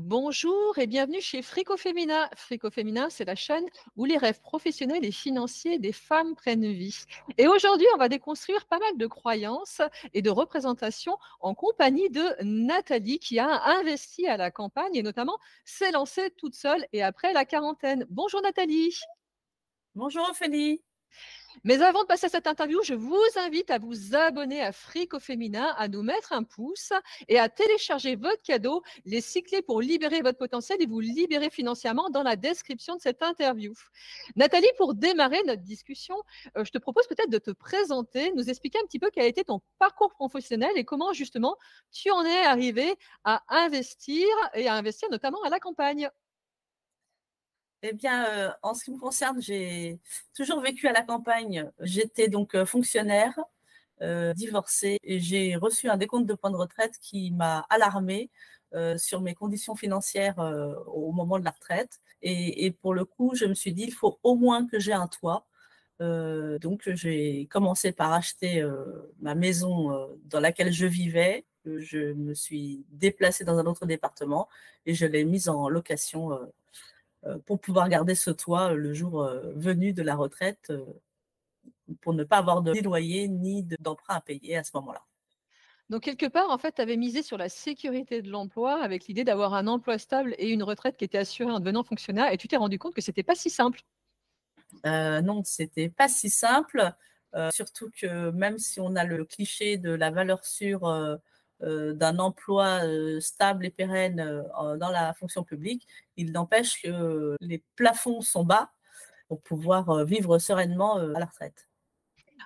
Bonjour et bienvenue chez Frico Féminin. Frico Féminin, c'est la chaîne où les rêves professionnels et financiers des femmes prennent vie. Et aujourd'hui, on va déconstruire pas mal de croyances et de représentations en compagnie de Nathalie qui a investi à la campagne et notamment s'est lancée toute seule et après la quarantaine. Bonjour Nathalie. Bonjour Ophélie. Mais avant de passer à cette interview, je vous invite à vous abonner à Frico Féminin, à nous mettre un pouce et à télécharger votre cadeau, les 6 clés pour libérer votre potentiel et vous libérer financièrement dans la description de cette interview. Nathalie, pour démarrer notre discussion, je te propose peut-être de te présenter, nous expliquer un petit peu quel a été ton parcours professionnel et comment justement tu en es arrivé à investir et à investir notamment à la campagne. Eh bien, en ce qui me concerne, j'ai toujours vécu à la campagne. J'étais donc fonctionnaire, divorcée, et j'ai reçu un décompte de points de retraite qui m'a alarmée sur mes conditions financières au moment de la retraite. Et pour le coup, je me suis dit, il faut au moins que j'ai un toit. Donc, j'ai commencé par acheter ma maison dans laquelle je vivais. Je me suis déplacée dans un autre département et je l'ai mise en location pour pouvoir garder ce toit le jour venu de la retraite, pour ne pas avoir ni loyer ni d'emprunt à payer à ce moment-là. Donc quelque part, en fait, tu avais misé sur la sécurité de l'emploi avec l'idée d'avoir un emploi stable et une retraite qui était assurée en devenant fonctionnaire et tu t'es rendu compte que c'était pas si simple. Non, c'était pas si simple, surtout que même si on a le cliché de la valeur sûre d'un emploi stable et pérenne dans la fonction publique, il n'empêche que les plafonds sont bas pour pouvoir vivre sereinement à la retraite.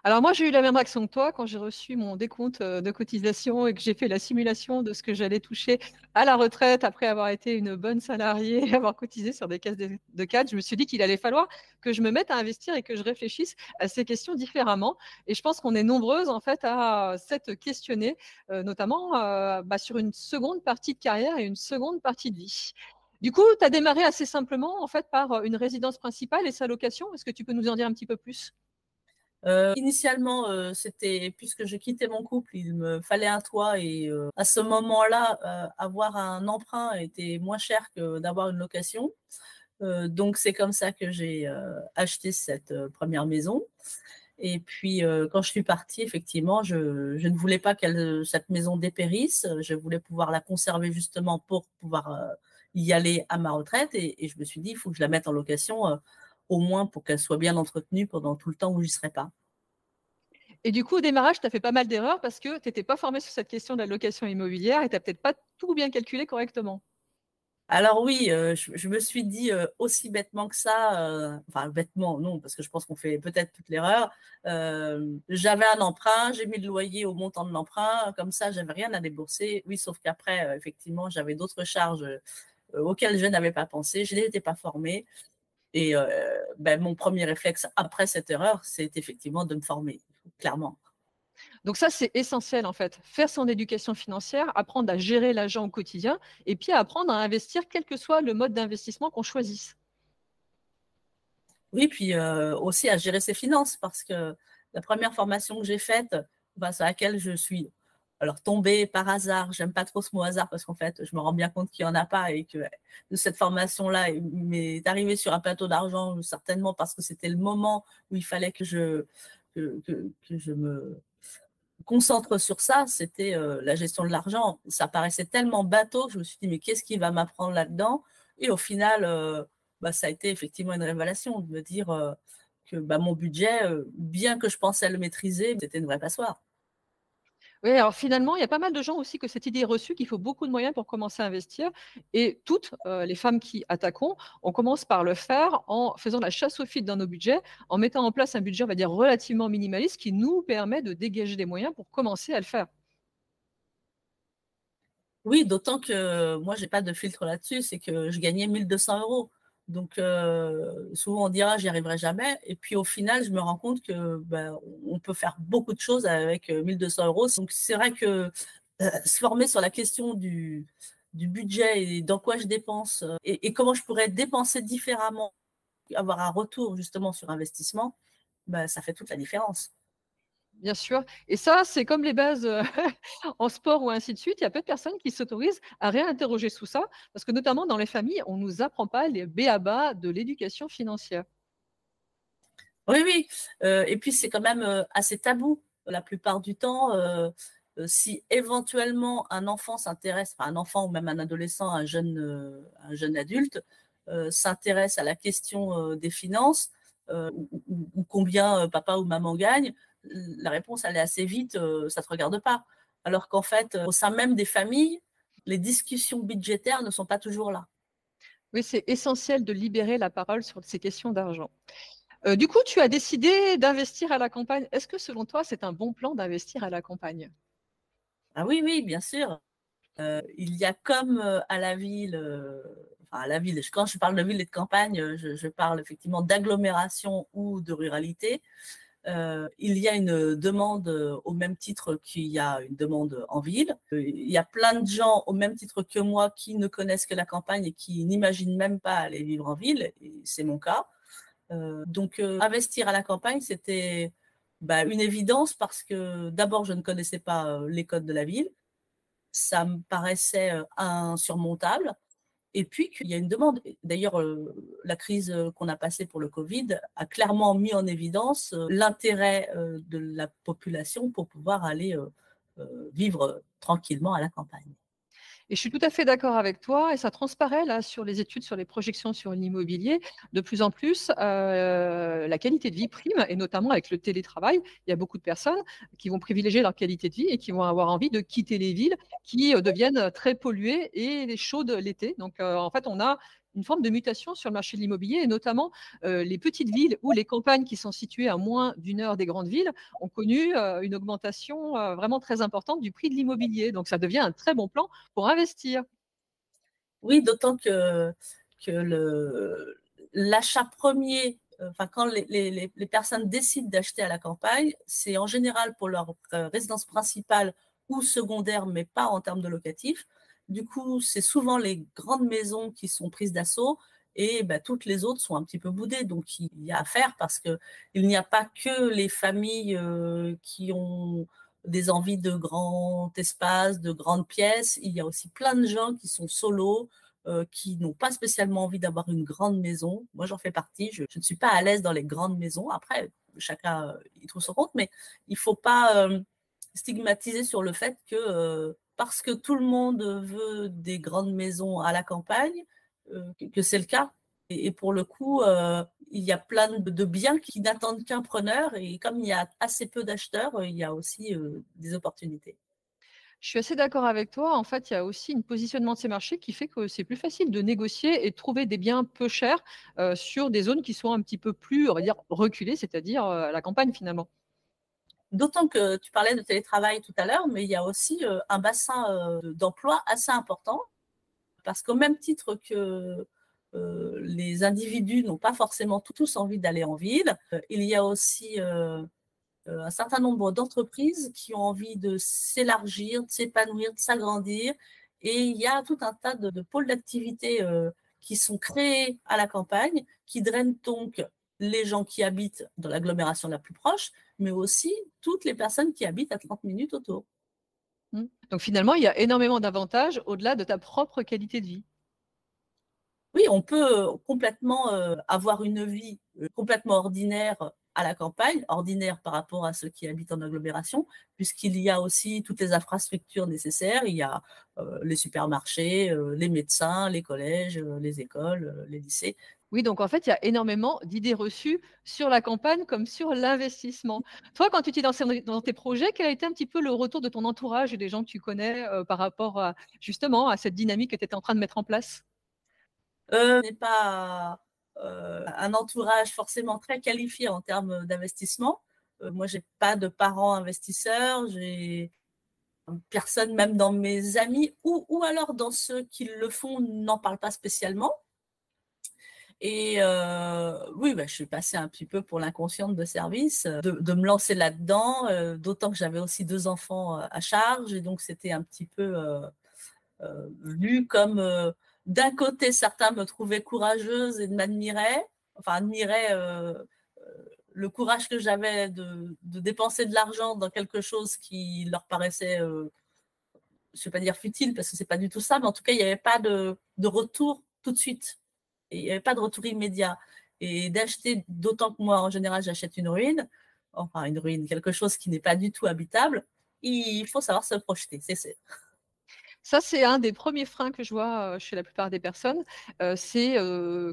Alors moi, j'ai eu la même réaction que toi quand j'ai reçu mon décompte de cotisation et que j'ai fait la simulation de ce que j'allais toucher à la retraite après avoir été une bonne salariée et avoir cotisé sur des caisses de cadre. Je me suis dit qu'il allait falloir que je me mette à investir et que je réfléchisse à ces questions différemment. Et je pense qu'on est nombreuses en fait à s'être questionnées, notamment sur une seconde partie de carrière et une seconde partie de vie. Du coup, tu as démarré assez simplement en fait par une résidence principale et sa location. Est-ce que tu peux nous en dire un petit peu plus? Initialement, c'était puisque je quittais mon couple, il me fallait un toit et à ce moment-là, avoir un emprunt était moins cher que d'avoir une location. Donc c'est comme ça que j'ai acheté cette première maison. Et puis quand je suis partie, effectivement, je ne voulais pas que cette maison dépérisse. Je voulais pouvoir la conserver justement pour pouvoir y aller à ma retraite. Et je me suis dit, il faut que je la mette en location, au moins pour qu'elle soit bien entretenue pendant tout le temps où j'y serai pas. Et du coup, au démarrage, tu as fait pas mal d'erreurs parce que tu étais pas formé sur cette question de la location immobilière et tu as peut-être pas tout bien calculé correctement. Alors oui, je me suis dit aussi bêtement que ça, enfin bêtement non, parce que je pense qu'on fait peut-être toute l'erreur. J'avais un emprunt, j'ai mis le loyer au montant de l'emprunt, comme ça j'avais rien à débourser. Oui, sauf qu'après, effectivement, j'avais d'autres charges auxquelles je n'avais pas pensé, je n'étais pas formée. Et mon premier réflexe après cette erreur, c'est effectivement de me former, clairement. Donc ça, c'est essentiel en fait. Faire son éducation financière, apprendre à gérer l'argent au quotidien et puis apprendre à investir quel que soit le mode d'investissement qu'on choisisse. Oui, puis aussi à gérer ses finances, parce que la première formation que j'ai faite, sur laquelle je suis alors tombée par hasard, j'aime pas trop ce mot hasard parce qu'en fait, je me rends bien compte qu'il n'y en a pas et que de cette formation-là m'est arrivée sur un plateau d'argent, certainement parce que c'était le moment où il fallait que je me concentre sur ça, c'était la gestion de l'argent. Ça paraissait tellement bateau que je me suis dit, mais qu'est-ce qui va m'apprendre là-dedans? Et au final, ça a été effectivement une révélation de me dire que mon budget, bien que je pensais le maîtriser, c'était une vraie passoire. Oui, alors finalement, il y a pas mal de gens aussi que cette idée est reçue qu'il faut beaucoup de moyens pour commencer à investir. Et toutes les femmes qui attaquons, on commence par le faire en faisant la chasse aux filles dans nos budgets, en mettant en place un budget, on va dire, relativement minimaliste qui nous permet de dégager des moyens pour commencer à le faire. Oui, d'autant que moi, j'ai pas de filtre là-dessus, c'est que je gagnais 1 200 euros. Donc, souvent, on dira, j'y arriverai jamais. Et puis, au final, je me rends compte que on peut faire beaucoup de choses avec 1 200 euros. Donc, c'est vrai que se former sur la question du budget et dans quoi je dépense et comment je pourrais dépenser différemment, avoir un retour justement sur investissement, ça fait toute la différence. Bien sûr, et ça, c'est comme les bases, en sport ou ainsi de suite. Il y a peu de personnes qui s'autorisent à réinterroger tout ça, parce que notamment dans les familles, on nous apprend pas les b.a.-ba de l'éducation financière. Oui, oui. Et puis, c'est quand même assez tabou. La plupart du temps, si éventuellement un enfant s'intéresse, enfin un enfant ou même un adolescent, un jeune adulte, s'intéresse à la question des finances, ou combien papa ou maman gagne, la réponse, elle est assez vite, ça ne te regarde pas. Alors qu'en fait, au sein même des familles, les discussions budgétaires ne sont pas toujours là. Oui, c'est essentiel de libérer la parole sur ces questions d'argent. Du coup, tu as décidé d'investir à la campagne. Est-ce que selon toi, c'est un bon plan d'investir à la campagne? Ah oui, oui, bien sûr. Il y a comme à la ville, enfin à la ville, quand je parle de ville et de campagne, je parle effectivement d'agglomération ou de ruralité. Il y a une demande au même titre qu'il y a une demande en ville. Il y a plein de gens au même titre que moi qui ne connaissent que la campagne et qui n'imaginent même pas aller vivre en ville, et c'est mon cas. Donc investir à la campagne, c'était une évidence parce que d'abord, je ne connaissais pas les codes de la ville. Ça me paraissait insurmontable. Et puis qu'il y a une demande. D'ailleurs, la crise qu'on a passée pour le Covid a clairement mis en évidence l'intérêt de la population pour pouvoir aller vivre tranquillement à la campagne. Et je suis tout à fait d'accord avec toi et ça transparaît là sur les études, sur les projections sur l'immobilier. De plus en plus, la qualité de vie prime et notamment avec le télétravail. Il y a beaucoup de personnes qui vont privilégier leur qualité de vie et qui vont avoir envie de quitter les villes qui deviennent très polluées et chaudes l'été. Donc, en fait, on a une forme de mutation sur le marché de l'immobilier et notamment les petites villes ou les campagnes qui sont situées à moins d'une heure des grandes villes ont connu une augmentation vraiment très importante du prix de l'immobilier. Donc, ça devient un très bon plan pour investir. Oui, d'autant que l'achat premier, enfin, quand les personnes décident d'acheter à la campagne, c'est en général pour leur résidence principale ou secondaire, mais pas en termes de locatif. Du coup, c'est souvent les grandes maisons qui sont prises d'assaut et toutes les autres sont un petit peu boudées. Donc, il y a à faire parce qu'il n'y a pas que les familles qui ont des envies de grand espace, de grandes pièces. Il y a aussi plein de gens qui sont solos, qui n'ont pas spécialement envie d'avoir une grande maison. Moi, j'en fais partie. Je ne suis pas à l'aise dans les grandes maisons. Après, chacun y trouve son compte, mais il ne faut pas stigmatiser sur le fait que parce que tout le monde veut des grandes maisons à la campagne, que c'est le cas. Et pour le coup, il y a plein de biens qui n'attendent qu'un preneur. Et comme il y a assez peu d'acheteurs, il y a aussi des opportunités. Je suis assez d'accord avec toi. En fait, il y a aussi un positionnement de ces marchés qui fait que c'est plus facile de négocier et de trouver des biens peu chers sur des zones qui sont un petit peu plus, on va dire, reculées, c'est-à-dire à la campagne finalement. D'autant que tu parlais de télétravail tout à l'heure, mais il y a aussi un bassin d'emploi assez important, parce qu'au même titre que les individus n'ont pas forcément tous envie d'aller en ville, il y a aussi un certain nombre d'entreprises qui ont envie de s'élargir, de s'épanouir, de s'agrandir. Et il y a tout un tas de pôles d'activité qui sont créés à la campagne, qui drainent donc les gens qui habitent dans l'agglomération la plus proche, mais aussi toutes les personnes qui habitent à 30 minutes autour. Donc finalement, il y a énormément d'avantages au-delà de ta propre qualité de vie. Oui, on peut complètement avoir une vie complètement ordinaire à la campagne, ordinaire par rapport à ceux qui habitent en agglomération, puisqu'il y a aussi toutes les infrastructures nécessaires. Il y a les supermarchés, les médecins, les collèges, les écoles, les lycées. Oui, donc en fait, il y a énormément d'idées reçues sur la campagne comme sur l'investissement. Toi, quand tu t'es lancé dans tes projets, quel a été un petit peu le retour de ton entourage et des gens que tu connais par rapport à, justement à cette dynamique que tu étais en train de mettre en place? N'est pas un entourage forcément très qualifié en termes d'investissement. Moi, j'ai pas de parents investisseurs, j'ai personne, même dans mes amis, ou alors dans ceux qui le font, n'en parlent pas spécialement. Et oui, je suis passée un petit peu pour l'inconsciente de service, de me lancer là-dedans, d'autant que j'avais aussi 2 enfants à charge, et donc c'était un petit peu vu comme, d'un côté, certains me trouvaient courageuse et m'admiraient, enfin admiraient le courage que j'avais de dépenser de l'argent dans quelque chose qui leur paraissait, je ne vais pas dire futile parce que ce n'est pas du tout ça, mais en tout cas, il n'y avait pas de retour tout de suite. Et il n'y avait pas de retour immédiat. Et d'acheter, d'autant que moi, en général, j'achète une ruine, quelque chose qui n'est pas du tout habitable, il faut savoir se projeter. Ça, c'est un des premiers freins que je vois, chez la plupart des personnes, c'est,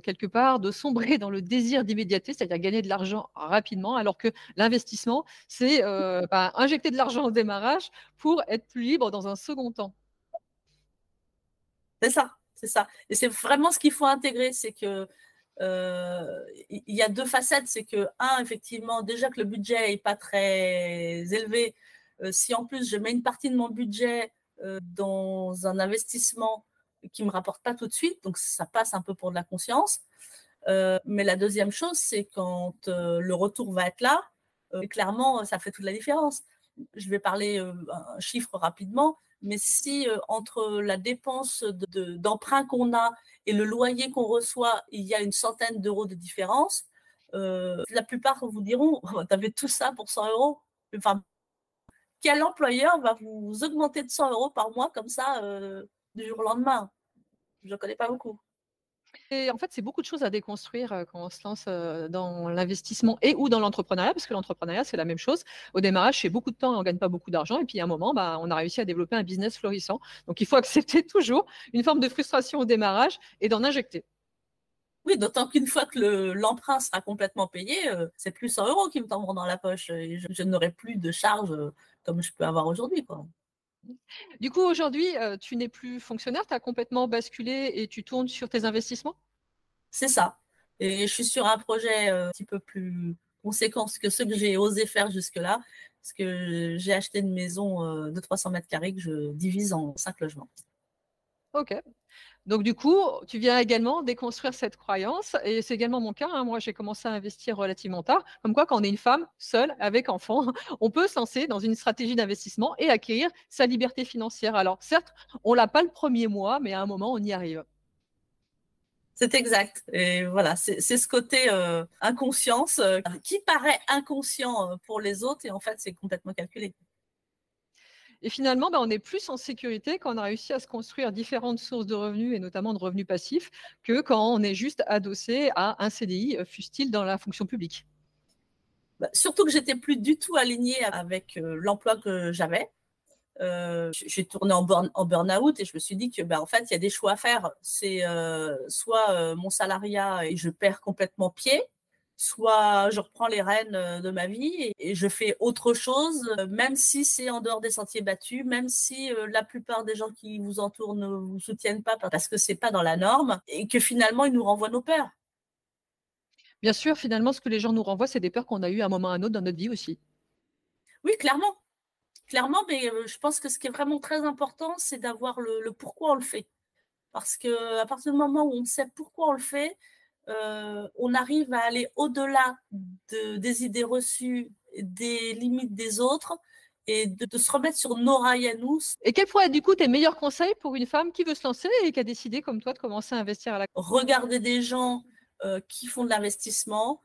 quelque part de sombrer dans le désir d'immédiateté, c'est-à-dire gagner de l'argent rapidement, alors que l'investissement, c'est, injecter de l'argent au démarrage pour être plus libre dans un second temps. C'est ça, c'est ça. Et c'est vraiment ce qu'il faut intégrer, c'est que il y a deux facettes. C'est que, effectivement, déjà que le budget n'est pas très élevé, si en plus je mets une partie de mon budget dans un investissement qui ne me rapporte pas tout de suite, donc ça passe un peu pour de la conscience. Mais la deuxième chose, c'est quand le retour va être là, clairement, ça fait toute la différence. Je vais parler un chiffre rapidement, mais si entre la dépense d'emprunt qu'on a et le loyer qu'on reçoit, il y a une centaine d'euros de différence, la plupart vous diront, oh, tu avais tout ça pour 100 euros. Enfin, quel employeur va vous augmenter de 100 euros par mois comme ça du jour au lendemain? Je ne connais pas beaucoup. Et en fait, c'est beaucoup de choses à déconstruire, quand on se lance, dans l'investissement et ou dans l'entrepreneuriat, parce que l'entrepreneuriat, c'est la même chose. Au démarrage, c'est beaucoup de temps et on gagne pas beaucoup d'argent et puis à un moment, on a réussi à développer un business florissant. Donc il faut accepter toujours une forme de frustration au démarrage et d'en injecter. Oui, d'autant qu'une fois que l'emprunt sera complètement payé, c'est plus 100 euros qui me tomberont dans la poche et je n'aurai plus de charges comme je peux avoir aujourd'hui, quoi. Du coup, aujourd'hui, tu n'es plus fonctionnaire, tu as complètement basculé et tu tournes sur tes investissements? C'est ça. Et je suis sur un projet un petit peu plus conséquent que ceux que j'ai osé faire jusque-là, parce que j'ai acheté une maison de 300 mètres carrés que je divise en 5 logements. OK. Donc du coup, tu viens également déconstruire cette croyance et c'est également mon cas, hein. Moi, j'ai commencé à investir relativement tard. Comme quoi, quand on est une femme seule avec enfant, on peut se lancer dans une stratégie d'investissement et acquérir sa liberté financière. Alors certes, on l'a pas le premier mois, mais à un moment, on y arrive. C'est exact. Et voilà, c'est ce côté inconscience qui paraît inconscient pour les autres et en fait, c'est complètement calculé. Et finalement, on est plus en sécurité quand on a réussi à se construire différentes sources de revenus et notamment de revenus passifs que quand on est juste adossé à un CDI, fût-il dans la fonction publique. Surtout que j'étais plus du tout alignée avec l'emploi que j'avais. J'ai tourné en burn-out et je me suis dit que en fait, il y a des choix à faire. C'est soit mon salariat et je perds complètement pied, soit je reprends les rênes de ma vie et je fais autre chose, même si c'est en dehors des sentiers battus, même si la plupart des gens qui vous entourent ne vous soutiennent pas parce que c'est pas dans la norme et que finalement, ils nous renvoient nos peurs. Bien sûr, finalement, ce que les gens nous renvoient, c'est des peurs qu'on a eues à un moment ou à un autre dans notre vie aussi. Oui, clairement. Clairement, mais je pense que ce qui est vraiment très important, c'est d'avoir le pourquoi on le fait. Parce qu'à partir du moment où on sait pourquoi on le fait, on arrive à aller au-delà des idées reçues, des limites des autres et de se remettre sur nos rails à nous. Et quels pourraient être du coup tes meilleurs conseils pour une femme qui veut se lancer et qui a décidé, comme toi, de commencer à investir à la... Regarder des gens qui font de l'investissement,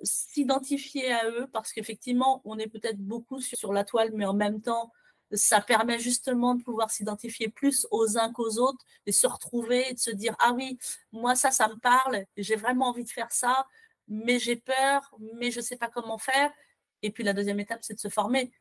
s'identifier à eux, parce qu'effectivement, on est peut-être beaucoup sur la toile, mais en même temps, ça permet justement de pouvoir s'identifier plus aux uns qu'aux autres et se retrouver et de se dire, ah oui, moi, ça me parle, j'ai vraiment envie de faire ça, mais j'ai peur, mais je ne sais pas comment faire. Et puis la deuxième étape, c'est de se former.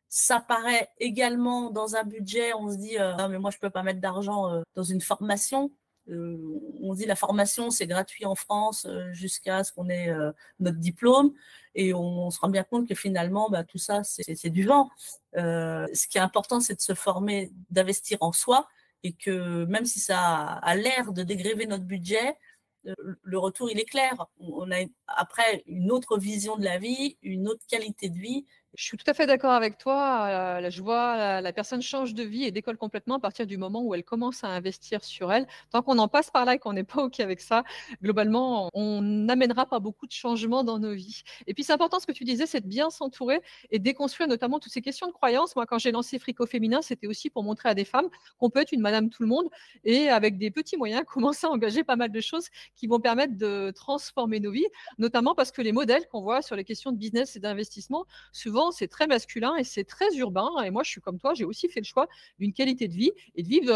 Ça paraît également dans un budget, on se dit, non, mais moi, je ne peux pas mettre d'argent dans une formation. On dit la formation, c'est gratuit en France jusqu'à ce qu'on ait notre diplôme. Et on se rend bien compte que finalement, tout ça, c'est du vent. Ce qui est important, c'est de se former, d'investir en soi. Et que même si ça a l'air de dégréver notre budget, le retour, il est clair. On a après une autre vision de la vie, une autre qualité de vie. Je suis tout à fait d'accord avec toi. Je vois la personne change de vie et décolle complètement à partir du moment où elle commence à investir sur elle. Tant qu'on en passe par là et qu'on n'est pas OK avec ça, globalement, on n'amènera pas beaucoup de changements dans nos vies. Et puis, c'est important ce que tu disais, c'est de bien s'entourer et déconstruire notamment toutes ces questions de croyances. Moi, quand j'ai lancé Frico Féminin, c'était aussi pour montrer à des femmes qu'on peut être une madame tout le monde et avec des petits moyens, commencer à engager pas mal de choses qui vont permettre de transformer nos vies, notamment parce que les modèles qu'on voit sur les questions de business et d'investissement, souvent, c'est très masculin et c'est très urbain. Et moi, je suis comme toi, j'ai aussi fait le choix d'une qualité de vie et de vivre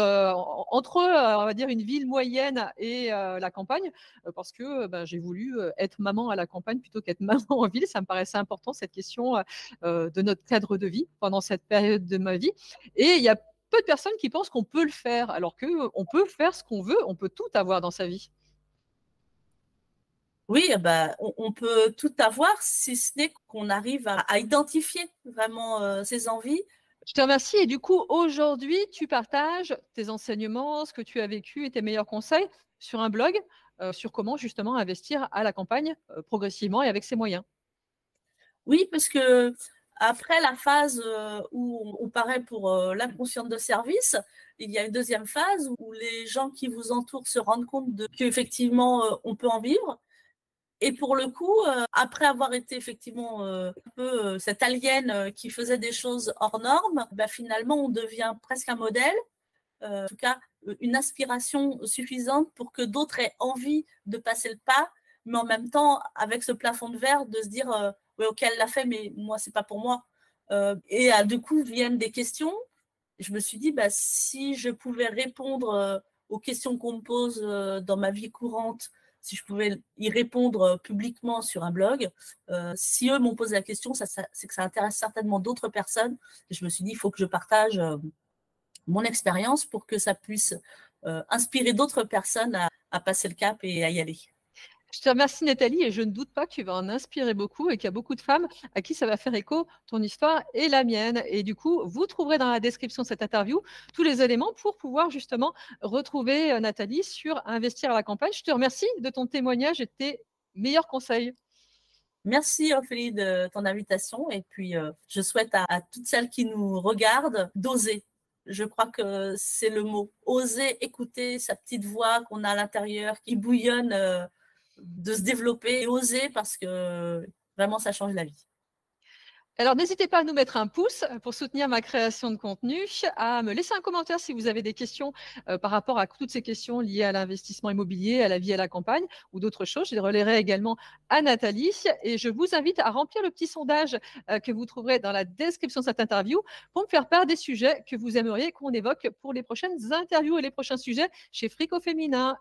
entre, on va dire, une ville moyenne et la campagne, parce que j'ai voulu être maman à la campagne plutôt qu'être maman en ville. Ça me paraissait important, cette question de notre cadre de vie pendant cette période de ma vie. Et il y a peu de personnes qui pensent qu'on peut le faire, alors qu'on peut faire ce qu'on veut, on peut tout avoir dans sa vie. Oui, bah, on peut tout avoir si ce n'est qu'on arrive à identifier vraiment ses envies. Je te remercie. Et du coup, aujourd'hui, tu partages tes enseignements, ce que tu as vécu et tes meilleurs conseils sur un blog sur comment justement investir à la campagne progressivement et avec ses moyens. Oui, parce que après la phase où on paraît pour l'inconscient de service, il y a une deuxième phase où les gens qui vous entourent se rendent compte qu'effectivement, on peut en vivre. Et pour le coup, après avoir été effectivement un peu cette alien qui faisait des choses hors normes, bah, finalement, on devient presque un modèle, en tout cas une aspiration suffisante pour que d'autres aient envie de passer le pas, mais en même temps, avec ce plafond de verre, de se dire oui, ok, elle l'a fait, mais moi, c'est pas pour moi. Et du coup, viennent des questions. Je me suis dit, bah, si je pouvais répondre aux questions qu'on me pose dans ma vie courante, si je pouvais y répondre publiquement sur un blog, si eux m'ont posé la question, c'est que ça intéresse certainement d'autres personnes. Et je me suis dit, il faut que je partage mon expérience pour que ça puisse inspirer d'autres personnes à passer le cap et à y aller. Je te remercie Nathalie et je ne doute pas que tu vas en inspirer beaucoup et qu'il y a beaucoup de femmes à qui ça va faire écho, ton histoire et la mienne. Et du coup, vous trouverez dans la description de cette interview tous les éléments pour pouvoir justement retrouver Nathalie sur Investir à la campagne. Je te remercie de ton témoignage et de tes meilleurs conseils. Merci Ophélie de ton invitation et puis je souhaite à toutes celles qui nous regardent d'oser. Je crois que c'est le mot. Oser écouter sa petite voix qu'on a à l'intérieur qui bouillonne, de se développer et oser parce que vraiment ça change la vie. Alors, n'hésitez pas à nous mettre un pouce pour soutenir ma création de contenu, à me laisser un commentaire si vous avez des questions par rapport à toutes ces questions liées à l'investissement immobilier, à la vie à la campagne ou d'autres choses. Je les relayerai également à Nathalie et je vous invite à remplir le petit sondage que vous trouverez dans la description de cette interview pour me faire part des sujets que vous aimeriez qu'on évoque pour les prochaines interviews et les prochains sujets chez Frico Féminin.